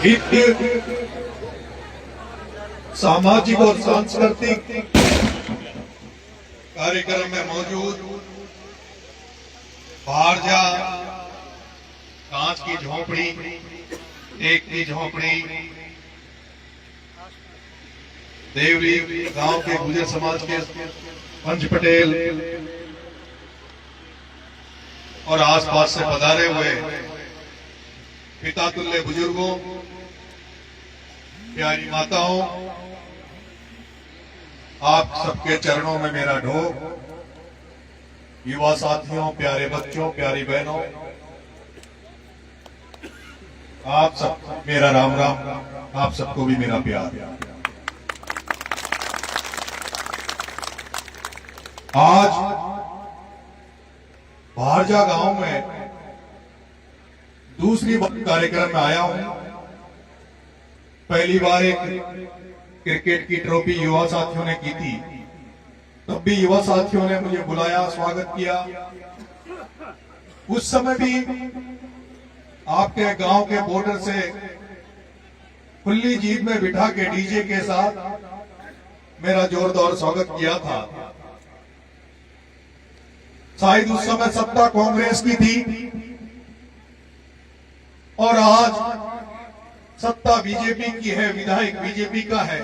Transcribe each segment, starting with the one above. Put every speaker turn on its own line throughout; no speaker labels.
हित सामाजिक और सांस्कृतिक कार्यक्रम में मौजूद भारजा कांच की झोपड़ी, एक की झोपड़ी, देवरी गांव के गुजर समाज के पंच पटेल और आसपास से पधारे हुए पिता तुल्य बुजुर्गों, प्यारी माताओं, आप सबके चरणों में मेरा ढोक। युवा साथियों, प्यारे बच्चों, प्यारी बहनों, आप सब मेरा राम राम, आप सबको भी मेरा प्यार। आज भारजा गांव में दूसरी बार कार्यक्रम में आया हूं। पहली बार एक क्रिकेट की ट्रॉफी युवा साथियों ने की थी, तब भी युवा साथियों ने मुझे बुलाया, स्वागत किया। उस समय भी आपके गांव के बॉर्डर से खुली जीप में बिठा के डीजे के साथ मेरा जोरदार स्वागत किया था। शायद उस समय सत्ता कांग्रेस की थी और आज सत्ता बीजेपी की है, विधायक बीजेपी का है।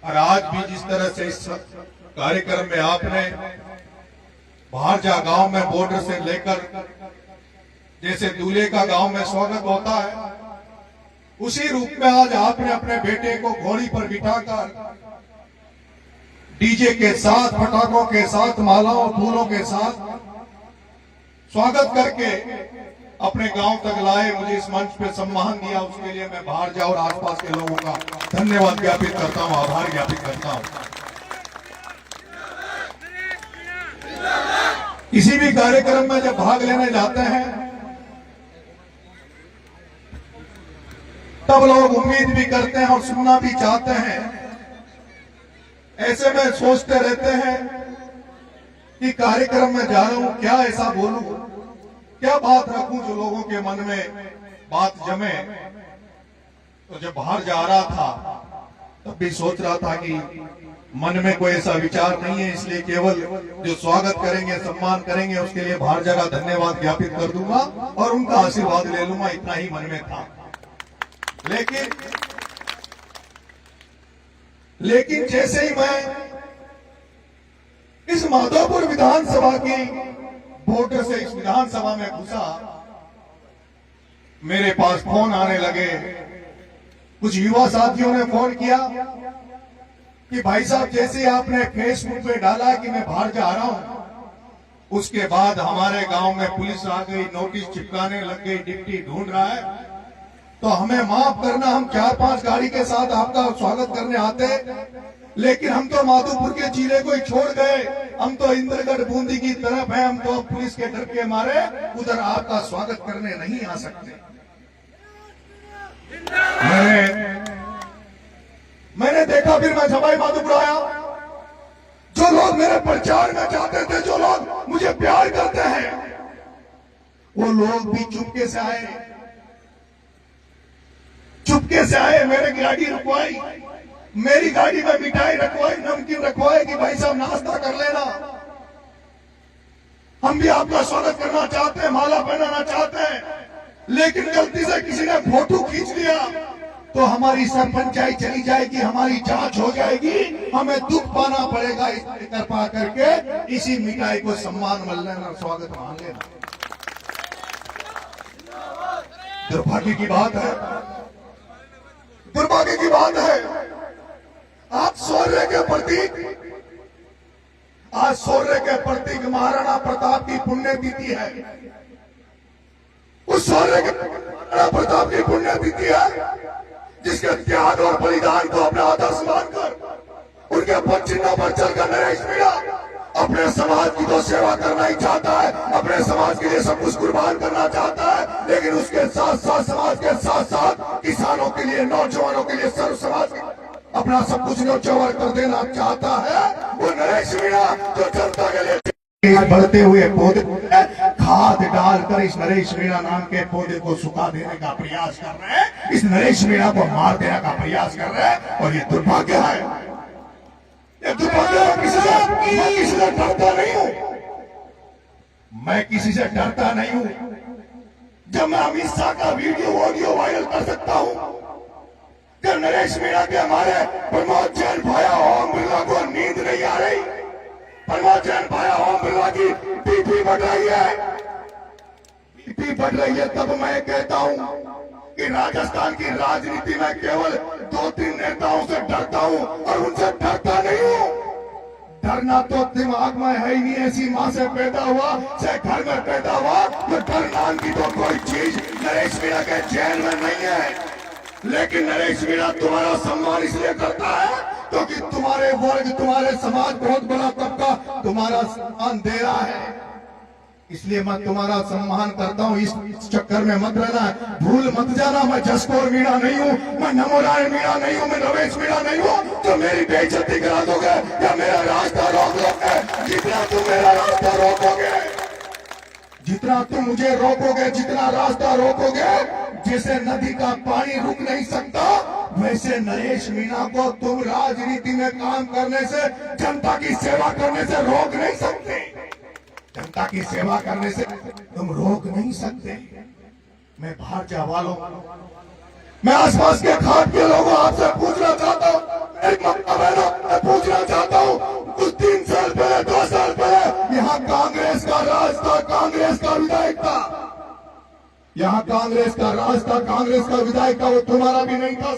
और आज भी जिस तरह से इस कार्यक्रम में आपने भारजा गांव में बॉर्डर से लेकर जैसे दूल्हे का गांव में स्वागत होता है, उसी रूप में आज आपने अपने बेटे को घोड़ी पर बिठाकर डीजे के साथ, पटाखों के साथ, मालाओं फूलों के साथ स्वागत करके अपने गांव तक लाए, मुझे इस मंच पे सम्मान दिया। उसके लिए मैं भारजा और आसपास के लोगों का धन्यवाद ज्ञापित करता हूं, आभार ज्ञापित करता हूं। किसी भी कार्यक्रम में जब भाग लेने जाते हैं तब लोग उम्मीद भी करते हैं और सुनना भी चाहते हैं। ऐसे में सोचते रहते हैं कि कार्यक्रम में जा रहा हूं, क्या ऐसा बोलूं, क्या बात रखूं जो लोगों के मन में बात जमे। तो जब बाहर जा रहा था तब भी सोच रहा था कि मन में कोई ऐसा विचार नहीं है, इसलिए केवल जो स्वागत करेंगे, सम्मान करेंगे, उसके लिए भारजा का धन्यवाद ज्ञापित कर दूंगा और उनका आशीर्वाद ले लूंगा, इतना ही मन में था। लेकिन जैसे ही मैं इस माधोपुर विधानसभा की बॉर्डर से इस विधानसभा में घुसा, मेरे पास फोन आने लगे। कुछ युवा साथियों ने फोन किया कि भाई साहब, जैसे आपने फेसबुक पे डाला कि मैं भारजा आ रहा हूं, उसके बाद हमारे गांव में पुलिस आ गई, नोटिस चिपकाने लग गई, डिप्टी ढूंढ रहा है, तो हमें माफ करना, हम 4-5 गाड़ी के साथ आपका स्वागत करने आते, लेकिन हम तो माधोपुर के जिले को ही छोड़ गए, हम तो इंद्रगढ़ बूंदी की तरफ है, हम तो पुलिस के डर के मारे उधर आपका स्वागत करने नहीं आ सकते। मैंने देखा, फिर मैं सवाई माधोपुर आया। जो लोग मेरे प्रचार में जाते थे, जो लोग मुझे प्यार करते हैं, वो लोग भी चुपके से आए, मेरी गाड़ी रुकवाई, मेरी गाड़ी में मिठाई रखवाई, नमकीन रखवाई कि भाई साहब नाश्ता कर लेना, हम भी आपका स्वागत करना चाहते हैं, माला पहनाना चाहते हैं। लेकिन गलती से किसी ने फोटो खींच लिया तो हमारी सरपंचाई चली जाएगी, हमारी जांच हो जाएगी, हमें दुख पाना पड़ेगा। इस कृपा करके इसी मिठाई को सम्मान मिल लेना, स्वागत मान लेना। दुर्भाग्य की बात है, दुर्भाग्य की बात है, आज शौर्य के प्रतीक महाराणा प्रताप की पुण्यतिथि है। उस शौर्य के महाराणा प्रताप की पुण्यतिथि है जिसके त्याग और बलिदान को अपना आदर्श मानकर उनके पद चिन्हों पर चलकर नरेश मीणा अपने समाज की तो सेवा करना ही चाहता है, अपने समाज के लिए सब कुछ कुर्बान करना चाहता है, लेकिन उसके साथ साथ समाज के साथ साथ किसानों के लिए, नौजवानों के लिए, सर्व समाज के अपना सब कुछ न्योछावर कर देना चाहता है। वो नरेश मीणा जो जनता के लिए बढ़ते हुए पौधे खाद डालकर इस नरेश मीणा नाम के पौधे को सुखा देने का प्रयास कर रहे हैं, इस नरेश मीणा को मार देने का प्रयास कर रहे हैं। और ये दुर्भाग्य है, ये दुर्भाग्य है। मैं किसी से डरता नहीं हूं, मैं किसी से डरता नहीं हूं। जब मैं अमित शाह का वीडियो ऑडियो वायरल कर सकता हूं, जब नरेश मीणा के हमारे प्रमोद जैन भाया ओम बिरला को नींद नहीं आ रही, प्रमोद जैन भाया ओम बिरला की बीपी बढ़ रही है, बीपी बढ़ रही है, तब मैं कहता हूं कि राजस्थान की राजनीति में केवल 2-3 नेताओं से डरता हूं और उनसे डरता नहीं हूं। डरना तो दिमाग में है ही नहीं। ऐसी मां से पैदा हुआ, चाहे घर में पैदा हुआ, तो डर नाम की तो कोई चीज नरेश मीणा के जैन में नहीं है। लेकिन नरेश मीणा तुम्हारा सम्मान इसलिए करता है क्योंकि तुम्हारे वर्ग, तुम्हारे समाज, बहुत बड़ा तबका तुम्हारा सम्मान दे रहा है, इसलिए मैं तुम्हारा सम्मान करता हूं। इस चक्कर में मत रहना, भूल मत जाना, मैं जसकौर मीणा नहीं हूं, मैं नमोनारायण मीणा नहीं हूं, मैं रमेश मीणा नहीं हूं जो मेरी बेइज्जती करा दोगे या मेरा रास्ता रोक लोगे। जितना तुम मेरा रास्ता रोकोगे, जितना तुम मुझे रोकोगे, जितना रास्ता रोकोगे, जैसे नदी का पानी रुक नहीं सकता, वैसे नरेश मीणा को तुम राजनीति में काम करने से, जनता की सेवा करने से रोक नहीं सकते। जनता की सेवा करने से तुम रोक नहीं सकते। मैं भाजपा वालों, मैं आसपास के खाट के लोगों आपसे पूछना चाहता हूँ, मेरी माता बहनों, मैं पूछना चाहता हूँ, कुछ 3 साल पहले, 2 साल पहले यहाँ कांग्रेस का राज था, कांग्रेस का विधायक था, यहाँ कांग्रेस का राज था, कांग्रेस का विधायक था, वो तुम्हारा भी नहीं था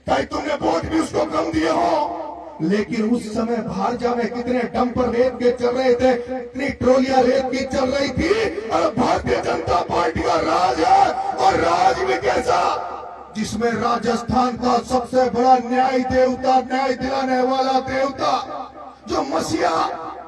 शायद तुमने वोट भी उसको कम दिए हो। लेकिन उस समय भाजपा में कितने डंपर रेत के चल रहे थे, कितनी ट्रोलियां रेत की चल रही थी। और भारतीय जनता पार्टी का राज है, और राज भी कैसा, जिसमें राजस्थान का सबसे बड़ा न्याय देवता, न्याय दिलाने वाला देवता, जो मसीहा,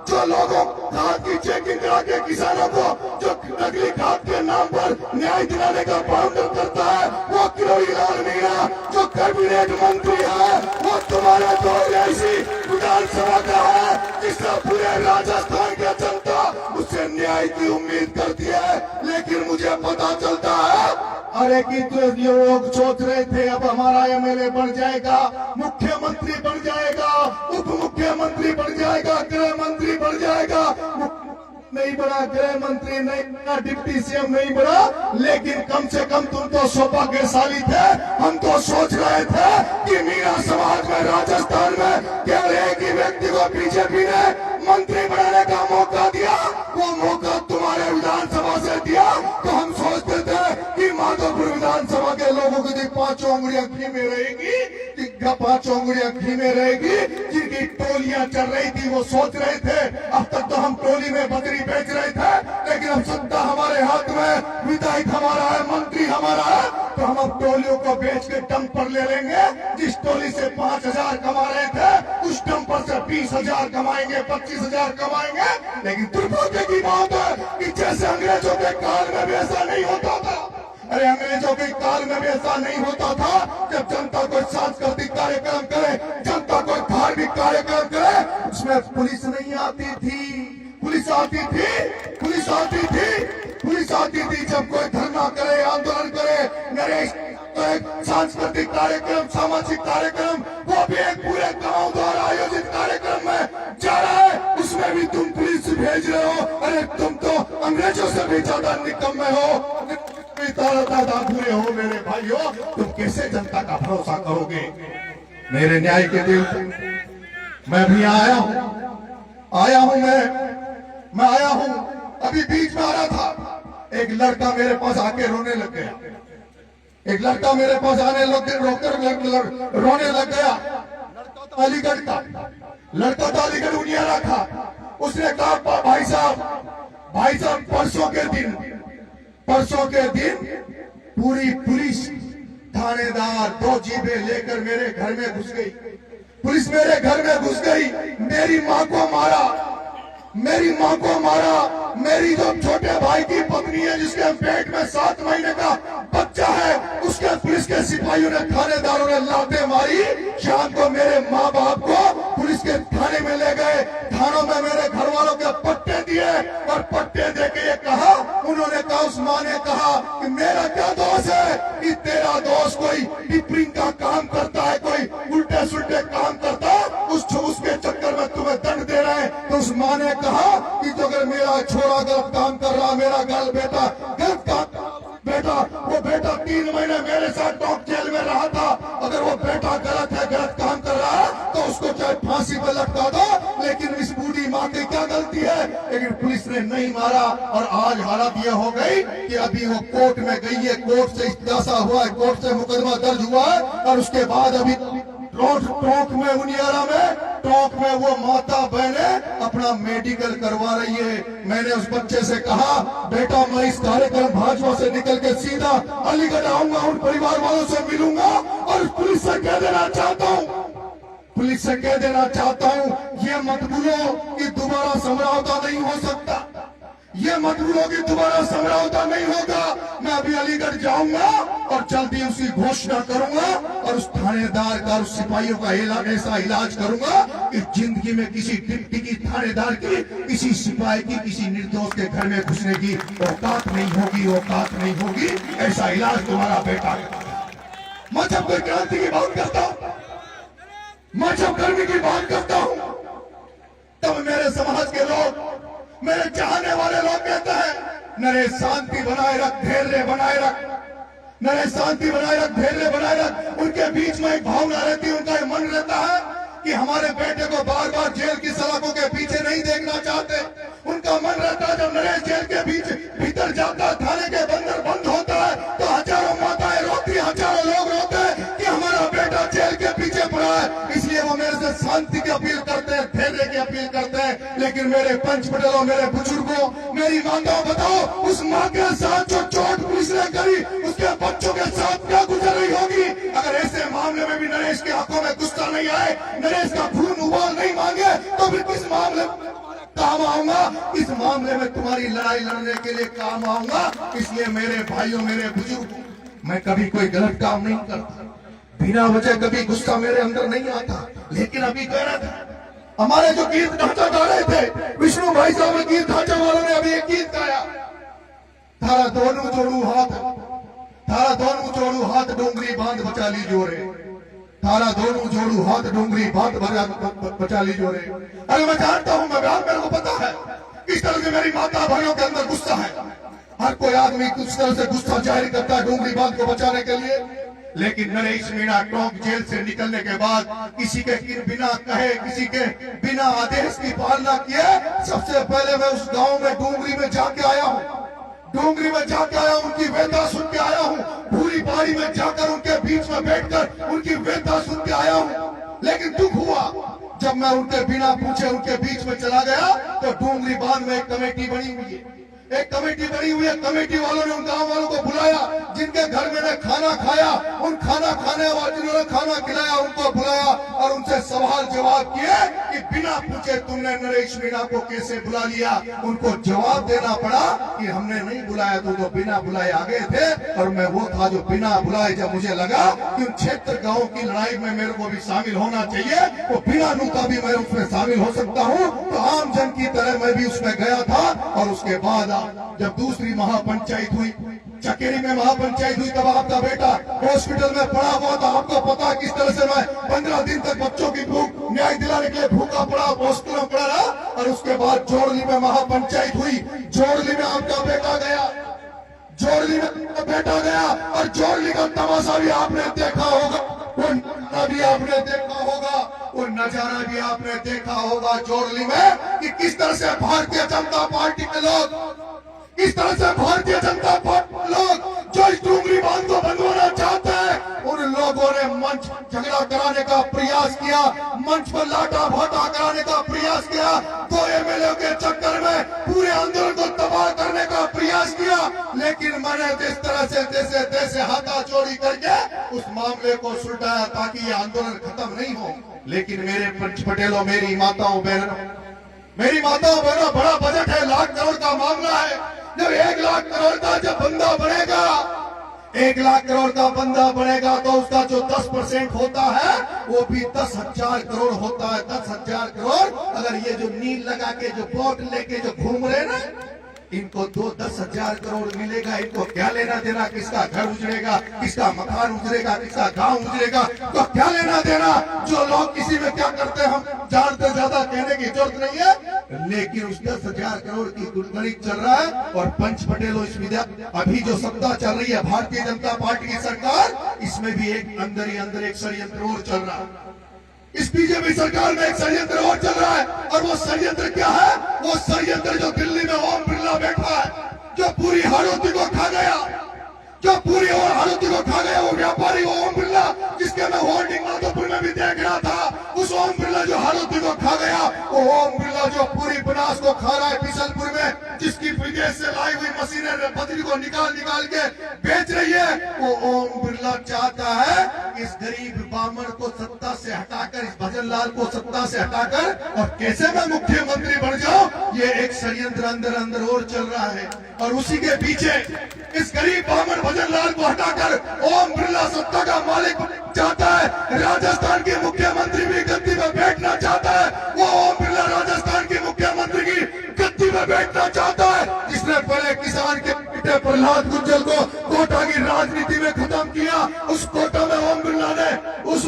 जो लोगों खाद की चेकिंग करा के किसानों को जो नकली खाद के नाम पर न्याय दिलाने का बाउंडर करता है, वो किरोड़ी लाल मीणा जो कैबिनेट मंत्री है, वो तुम्हारा दौर ऐसी विधानसभा का है जिसका पूरे राजस्थान का जनता उससे न्याय की उम्मीद करती है। लेकिन मुझे पता चलता है, अरे कि तो लोग सोच रहे थे अब हमारा एमएलए बन जाएगा, मुख्यमंत्री बन जाएगा, उप मुख्यमंत्री बन जाएगा, गृह मंत्री बन जाएगा, नहीं बड़ा, गृह मंत्री नहीं बड़ा, डिप्टी सीएम नहीं बड़ा, लेकिन कम से कम तुम तो सौभाग्यशाली थे। हम तो सोच रहे थे कि मीणा समाज में राजस्थान में केवल एक ही व्यक्ति को बीजेपी ने मंत्री बनाने का मौका दिया, वो मौका तुम्हारे विधानसभा से दिया। तो हम सोचते थे कि माधोपुर विधानसभा के लोगों की 5 उंगलियां घी में रहेगी, 5 उंगलियां घी में रहेगी, जिनकी टोलियां चल रही थी वो सोच रहे थे अब तक तो हम टोली में बकरी बेच रहे थे, लेकिन अब सत्ता हमारे हाथ में, विधायक हमारा है, मंत्री हमारा है, तो हम अब टोलियों को बेच के डंपर ले लेंगे। जिस टोली से 5,000 कमा रहे थे, उस डंपर से 20,000 कमाएंगे, 25,000 कमाएंगे। लेकिन दुर्भाग्य की बात है कि जैसे अंग्रेजों के काल में भी ऐसा नहीं होता था। अरे अंग्रेजों के काल में भी ऐसा नहीं होता था, जब जनता कोई सांस्कृतिक कार्यक्रम करे, जनता कोई धार्मिक कार्यक्रम करे, उसमें पुलिस नहीं आती थी, पुलिस आती थी, पुलिस आती थी, पुलिस आती थी। जब कोई धरना करे, आंदोलन करे, नरेश तो एक सांस्कृतिक कार्यक्रम, सामाजिक कार्यक्रम, वो भी एक पूरे गांव द्वारा आयोजित कार्यक्रम में जा रहा है, उसमें भी तुम पुलिस भेज रहे हो। अरे तुम तो अंग्रेजों से भी ज्यादा निकम्मे हो, पूरे हो मेरे भाइयों। तुम कैसे जनता का भरोसा करोगे? मेरे न्याय के दिल, मैं भी आया हूं मैं आया हूं। अभी बीच में आ रहा था, एक लड़का मेरे पास आके रोने लग गया, एक लड़का मेरे पास आने लग रोने लग गया। अलीगढ़ का लड़का था, अलीगढ़ उनियारा का। उसने कहा भाई साहब परसों के दिन पूरी पुलिस थानेदार 2 जीपें लेकर मेरे घर में घुस गई, पुलिस मेरे घर में घुस गई, मेरी माँ को मारा, मेरी जो छोटे भाई की पत्नी है जिसके पेट में 7 महीने का बच्चा है, उसके पुलिस के सिपाहियों ने, थानेदारों ने लाते मारी। शाम को मेरे माँ बाप को पुलिस के थाने में ले गए, थानों में मेरे घर वालों के पट्टे दिए और पट्टे देके ये उन्होंने कहा, उस माँ ने कहा कि मेरा क्या दोष है कि तेरा दोस्त कोई टिपरिंग का काम करता है, कोई उल्टे सुल्टे काम करता है, उसके चक्कर में तुम्हें दंड दे रहे हैं। तो उस माँ ने कहा कि जो अगर मेरा छोरा गलत काम कर रहा, मेरा बेटा गलत काम, वो बेटा 3 महीने मेरे साथ टॉप जेल में रहा था, अगर वो बेटा गलत काम कर रहा है तो उसको चाहे फांसी पर लटका दो, लेकिन इस बूढ़ी माँ की क्या गलती है? लेकिन पुलिस ने नहीं मारा और आज हालत यह हो गई कि अभी वो कोर्ट में गई है, कोर्ट से इस्तीफा हुआ है, कोर्ट से मुकदमा दर्ज हुआ है और उसके बाद अभी टोंक में, उनियारा में, टोंक में वो माता बहने अपना मेडिकल करवा रही है। मैंने उस बच्चे से कहा, बेटा मैं इस कार्यक्रम भाजपा से निकल के सीधा अलीगढ़ आऊंगा, उन परिवार वालों से मिलूंगा और पुलिस से कह देना चाहता हूँ, पुलिस से कह देना चाहता हूँ, ये मत भूलो कि दोबारा समझौता नहीं हो सकता, ये मत भूलो कि दोबारा समझौता नहीं होगा। मैं अभी अलीगढ़ जाऊंगा और जल्दी उसकी घोषणा करूंगा और उस थानेदार का, उस सिपाहियों का ऐसा इलाज करूंगा कि जिंदगी में किसी डिप्टी की, थानेदार की, किसी सिपाही की, किसी निर्दोष के घर में घुसने की औकात नहीं होगी, औकात नहीं होगी। ऐसा इलाज तुम्हारा बेटा करेगा। मैं जब कोई क्रांति की बात करता हूं, मैं जब गर्मी की बात करता हूं, तब मेरे समाज के लोग, मेरे चाहने वाले लोग कहते हैं, नरेश शांति बनाए रख, धैर्य बनाए रख, नरेश शांति बनाए रख, धैर्य बनाए रख। उनके बीच में एक भावना रहती है, उनका मन रहता है कि हमारे बेटे को बार बार जेल की सलाखों के पीछे नहीं देखना चाहते। उनका मन रहता है जब नरेश जेल के भीतर जाता है, थाने के बंदर बंद होता है, तो हजारों माताएं रोती, हजारों लोग रोते हैं कि हमारा बेटा जेल के पीछे पड़ा है। इसलिए वो मेरे से शांति की अपील करते हैं, धैर्य की अपील करते हैं। लेकिन मेरे पंच पटेलों, मेरे बुजुर्गों, मेरी माताओं, बताओ उस माँ के साथ जो चोट पुलिस ने करी, उसके बच्चों के साथ क्या गुजर रही होगी? अगर ऐसे मामले में भी नरेश के आंखों में गुस्सा नहीं आए, नरेश का खून उबाल नहीं मांगे, तो फिर किस मामले काम आऊंगा? इस मामले में तुम्हारी लड़ाई लड़ने के लिए काम आऊंगा। इसलिए मेरे भाइयों, मेरे बुजुर्ग, मैं कभी कोई गलत काम नहीं करता, बिना वजह कभी गुस्सा मेरे अंदर नहीं आता। लेकिन अभी कह रहा था, हमारे जो गीत ढांचा गा रहे थे, विष्णु भाई साहब गीत ढांचा वालों ने अभी एक गीत गाया, थारा दोनों जोड़ू हाथ, थारा दोनों जोड़ू हाथ, डोंगरी बांध बचा ली जोरे, थारा दोनों जोड़ू हाथ, डोंगरी बांध बचा ली जोरे। अरे मैं जानता हूं, मैं मेरे को पता है किस तरह से मेरी माता भाइयों के अंदर गुस्सा है। हर कोई आदमी कुछ तरह से गुस्सा जाहिर करता है डोंगरी बांध को बचाने के लिए। लेकिन नरेश मीणा टोंक जेल से निकलने के बाद किसी के बिना कहे, किसी के बिना आदेश की पालना किए, सबसे पहले मैं उस गांव में डोंगरी में जाके आया हूं, डोंगरी में जाके आया हूं, उनकी वेदना सुन के आया हूं, भूरी पहाड़ी में जाकर उनके बीच में बैठकर उनकी वेदना सुन के आया हूं। लेकिन दुख हुआ जब मैं उनके बिना पूछे उनके बीच में चला गया, तो डोंगरी बांध में एक कमेटी बनी हुई है, एक कमेटी बनी हुई है। कमेटी वालों ने उन गांव वालों को बुलाया, जिनके घर मैंने खाना खाया, उन खाना खाने वाले जिन्होंने खाना खिलाया उनको बुलाया और उनसे सवाल जवाब किए कि बिना पूछे तुमने नरेश मीणा को कैसे बुला लिया। उनको जवाब देना पड़ा कि हमने नहीं बुलाया, तो बिना बुलाए आ गए थे और मैं वो था जो बिना बुलाए, जब मुझे लगा कि उन क्षेत्र गाँव की लड़ाई में मेरे को भी शामिल होना चाहिए, तो बिना नुका भी मैं उसमें शामिल हो सकता हूँ, तो आम जन की तरह मैं भी उसमें गया था। और उसके बाद जब दूसरी महापंचायत हुई, चकेरी में महापंचायत हुई, तब आपका बेटा हॉस्पिटल में पड़ा हुआ था। आपको पता किस तरह से मैं 15 दिन तक बच्चों की भूख न्याय दिलाने के लिए भूखा पड़ा, हॉस्पिटल में पड़ा रहा। और उसके बाद जोड़ली में महापंचायत हुई, जोड़ली में आपका बेटा गया, जोड़ली में बेटा गया और जोड़ली का तमाशा भी आपने देखा होगा, वो भी आपने देखा होगा, वो नजारा भी आपने देखा होगा जोड़ली में कि किस तरह से भारतीय जनता पार्टी के लोग, इस तरह से भारतीय जनता पार्टी लोग जो इस डोंगरी बांध को बनवाना चाहते हैं, उन लोगों ने मंच झगड़ा कराने का प्रयास किया, मंच पर लाटा भाटा कराने का प्रयास किया, 2 एमएलए के चक्कर में पूरे आंदोलन को तबाह करने का प्रयास किया। लेकिन मैंने जिस तरह से जैसे हाथाचोड़ी करके उस मामले को सुलटाया ताकि ये आंदोलन खत्म नहीं हो। लेकिन मेरे पंच पटेलों, मेरी माताओं बहनों, मेरी माताओं बहनों, बड़ा बजट है, 1 लाख करोड़ का मामला है। जब 1 लाख करोड़ का जब बंदा बनेगा, 1 लाख करोड़ का बंदा बनेगा, तो उसका जो 10% होता है वो भी 10,000 करोड़ होता है। 10,000 करोड़। अगर ये जो नील लगा के जो बोट लेके जो घूम रहे ना, इनको 10,000 करोड़ मिलेगा, इनको क्या लेना देना, किसका घर उजड़ेगा, किसका मकान उजड़ेगा, किसका गांव उजड़ेगा, तो क्या लेना देना। जो लोग किसी में क्या करते हैं हम जानते, ज्यादा कहने की जरूरत नहीं है। लेकिन उस 10,000 करोड़ की गुणगणित चल रहा है। और पंच पटेल इस विद्या अभी जो सत्ता चल रही है भारतीय जनता पार्टी की सरकार, इसमें भी एक अंदर ही अंदर एक षड्यंत्र और चल रहा है। इस बीजेपी सरकार में एक षड्यंत्र और चल रहा है। और वो षड्यंत्र क्या है? वो षड्यंत्र जो दिल्ली में ओम बिरला बैठा है, जो पूरी हाड़ौती को खा गया, जो पूरी और हाड़ौती को खा गया, वो व्यापारी वो ओम बिरला, जिसके मैं होर्डिंग माधोपुर में भी देख रहा था। उस ओम बिरला जो हाड़ौती को खा गया, वो ओम बिरला जो पूरी बनास को खा रहा है बिशनपुर में, जिसकी विदेश से लाई हुई मशीनें बजरी को निकाल निकाल के बेच रही है, वो ओम बिरला चाहता है इस गरीब बामण को सत्ता से हटाकर, इस भजन लाल को सत्ता से हटाकर और कैसे मैं मुख्यमंत्री बन जाऊं, ये एक षड्यंत्र अंदर अंदर और चल रहा है। और उसी के पीछे इस गरीब बामण भजन लाल को हटाकर ओम बिरला सत्ता का मालिक चाहता है। राजस्थान के मुख्यमंत्री भी गद्दी में बैठना चाहता है। वो ओम बिरला राजस्थान के मुख्यमंत्री की गद्दी में बैठना चाहता है, जिसने पहले किसान के बेटे प्रहलाद गुज्जर को कोटा की राजनीति में खत्म किया। उस कोटा में ओम बिरला ने उस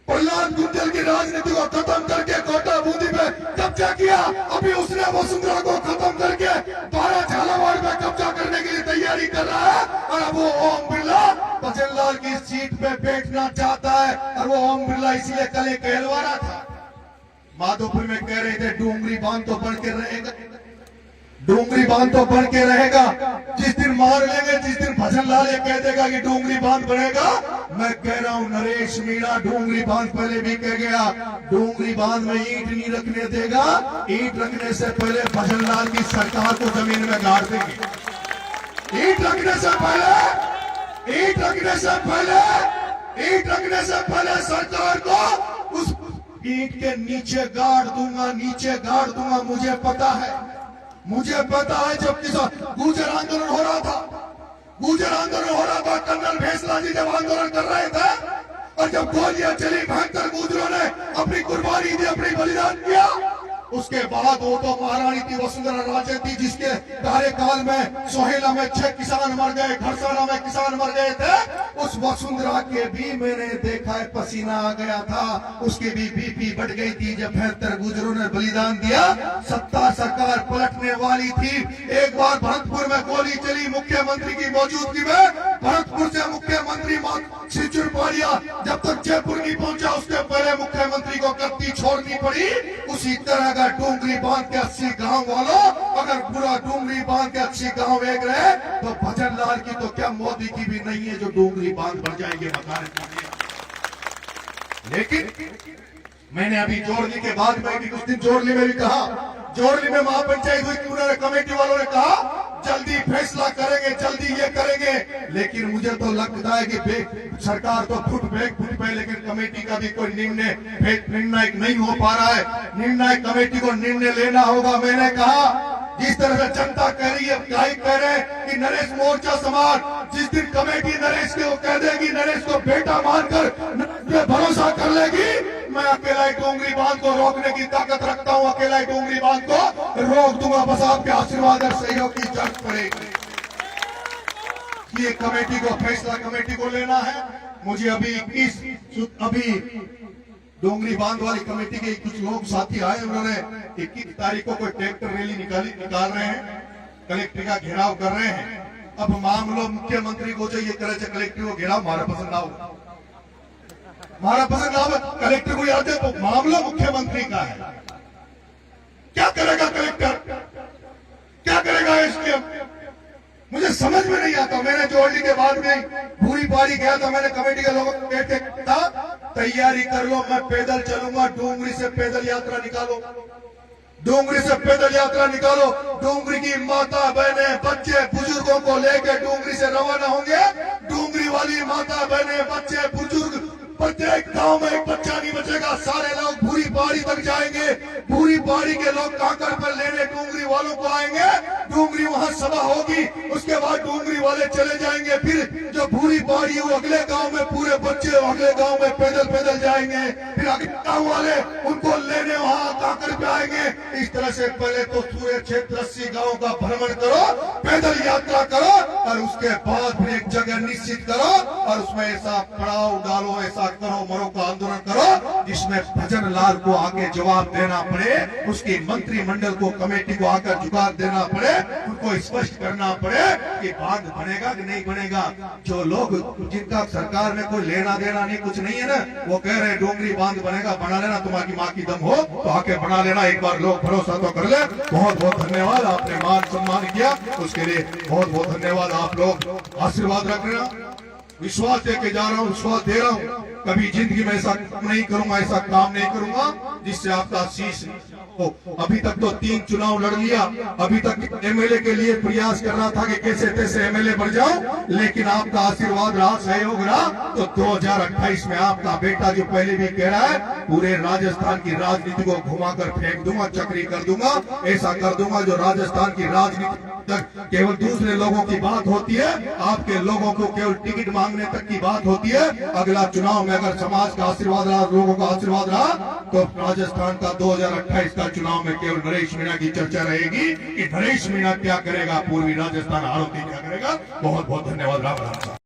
प्रहलाद गुज्जर की राजनीति को खत्म करके कोटा बूंदी पे कब्जा किया। अभी उसने वसुंधरा को खत्म करके 12 झालावाड़ में कब्जा करने के लिए तैयारी कर रहा है। और अब वो ओम बिरला भजन लाल की सीट पे बैठना चाहता है। और वो ओम बिरला इसलिए कल एक कहलवारा था, माधोपुर में कह रहे थे डूंगरी बांध तो बन के रहेगा, डूंगरी बांध तो बन के रहेगा। जिस दिन मार लेंगे, जिस दिन भजन लाल ये कह देगा कि डूंगरी बांध बनेगा, मैं कह रहा हूं नरेश मीणा डूंगरी बांध पहले भी कह गया, डूंगरी बांध में ईंट नहीं रखने देगा। ईंट रखने से पहले भजन लाल की सरकार को जमीन में गाड़ देंगे। ईंट रखने से पहले, ईंट रखने से पहले, ईंट रखने से पहले सरकार को उस ईंट के नीचे गाड़ दूंगा, नीचे गाड़ दूंगा। मुझे पता है, मुझे पता है जब किसान गुर्जर आंदोलन हो रहा था, गुर्जर आंदोलन हो रहा था, कर्नल भेसला जी जब आंदोलन कर रहे थे और जब गोलियां चली, भयंकर गुर्जरों ने अपनी कुर्बानी दी, अपनी बलिदान किया, उसके बाद वो तो महारानी थी वसुंधरा राजे थी, जिसके कार्यकाल में सोहेला में 6 किसान मर गए, घरसाना में किसान मर गए थे। उस वसुंधरा के भी मैंने देखा है पसीना आ गया था, उसकी भी बीपी बढ़ गई थी जब 72 गुजरों ने बलिदान दिया। सत्ता सरकार पलटने वाली थी। एक बार भरतपुर में गोली चली मुख्यमंत्री की मौजूदगी में, भरतपुर से मुख्यमंत्री श्री चुरपाड़िया जब तक जयपुर नहीं पहुंचा, उसके पहले मुख्यमंत्री को गद्दी छोड़नी पड़ी। उसी तरह डूंगरी बांध के 80 गांव वालों, अगर पूरा डूंगरी बांध के 80 गांव एक रहे तो भजन लाल की तो क्या मोदी की भी नहीं है जो डूंगरी बांध बन जाएंगे मकान। लेकिन मैंने अभी जोड़ली के बाद में भी कुछ दिन जोड़ली में भी कहा, जोड़ली में महापंचायत हुई कि उन्होंने कमेटी वालों ने कहा जल्दी फैसला करेंगे, जल्दी ये करेंगे। लेकिन मुझे तो लगता है कि सरकार तो फुट पे, लेकिन कमेटी का भी कोई निर्णय नहीं हो पा रहा है। निर्णय कमेटी को निर्णय लेना होगा। मैंने कहा जिस तरह से जनता कह रही है, कह रहे हैं कि नरेश मोर्चा समाज, जिस दिन कमेटी नरेश को कह देगी, नरेश को बेटा मानकर भरोसा कर लेगी, मैं अकेला ही डूंगरी बांध को रोकने की ताकत रखता हूं, अकेला ही डूंगरी बांध को रोक दूंगा। बस आपके आशीर्वाद और सहयोग की जरूरत पड़ेगी। ये कमेटी को फैसला कमेटी को लेना है। मुझे अभी डोंगरी बांध वाली कमेटी के कुछ लोग साथी आए, उन्होंने 21 तारीख को कोई ट्रैक्टर रैली निकाल रहे हैं, कलेक्टर का घेराव कर रहे हैं। अब मामलो मुख्यमंत्री को चाहिए करे कलेक्टर को घेराव मारा पसंद आओ, मारा पसंद आओ, कलेक्टर को याद है तो मामला मुख्यमंत्री का है। क्या करेगा कलेक्टर, क्या करेगा इसके, मुझे समझ में नहीं आता। मैंने जोड़ली के बाद में भूरी पारी गया था, मैंने कमेटी के लोगों को कहते था तैयारी कर लो, मैं पैदल चलूंगा, डूंगरी से पैदल यात्रा निकालो, डूंगरी से पैदल यात्रा निकालो। डूंगरी की माता बहने बच्चे बुजुर्गों को लेकर डूंगरी से रवाना होंगे। डूंगरी वाली माता बहने बच्चे बुजुर्ग, प्रत्येक गांव में एक बच्चा नहीं बचेगा, सारे लोग भूरी पहाड़ी तक जाएंगे। भूरी पहाड़ी के लोग कांकड़ पर लेने डूंगरी वालों को आएंगे। डूंगरी वहां सभा होगी, उसके बाद डूंगरी वाले चले जाएंगे, फिर जो भूरी बाड़ी वो अगले गांव में पूरे बच्चे अगले गांव में पैदल पैदल जाएंगे, फिर अगले गांव वाले उनको लेने वहां काकर पे आएंगे। इस तरह से पहले तो पूरे क्षेत्र 80 गांव का भ्रमण करो, पैदल यात्रा करो और उसके बाद फिर एक जगह निश्चित करो और उसमें ऐसा पड़ाव डालो, ऐसा करो मरो का आंदोलन करो जिसमें भजन लाल को आगे जवाब देना पड़े, उसकी मंत्रिमंडल को कमेटी को आकर जुगाड़ देना पड़े, उनको स्पष्ट करना पड़े कि बांध बनेगा कि नहीं बनेगा। जो लोग जिनका सरकार में कोई लेना देना नहीं कुछ नहीं है ना, वो कह रहे डोंगरी बांध बनेगा, बना लेना, तुम्हारी माँ की दम हो तो आके बना लेना, एक बार लोग भरोसा तो कर ले। बहुत बहुत धन्यवाद, आपने मान सम्मान किया उसके लिए बहुत बहुत धन्यवाद। आप लोग आशीर्वाद रख रहे हो, विश्वास देके जा रहा हूँ, विश्वास दे रहा हूँ, कभी जिंदगी में ऐसा नहीं करूंगा, ऐसा काम नहीं करूंगा जिससे आपका शीश हो। अभी तक तो 3 चुनाव लड़ लिया, अभी तक एमएलए के लिए प्रयास कर रहा था कि कैसे तैसे एमएलए बन जाऊं, लेकिन आपका आशीर्वाद रहा, सहयोग रहा, तो 2028 में आपका बेटा जो पहले भी कह रहा है पूरे राजस्थान की राजनीति को घुमाकर फेंक दूंगा, चक्री कर दूंगा, ऐसा कर दूंगा जो राजस्थान की राजनीति तक केवल दूसरे लोगों की बात होती है, आपके लोगों को केवल टिकट मांगने तक की बात होती है। अगला चुनाव में अगर समाज का आशीर्वाद रहा, लोगों का आशीर्वाद रहा, तो राजस्थान का 2028 का चुनाव में केवल नरेश मीणा की चर्चा रहेगी कि नरेश मीणा क्या करेगा, पूर्वी राजस्थान आरोपी क्या करेगा। बहुत बहुत धन्यवाद। राम राम।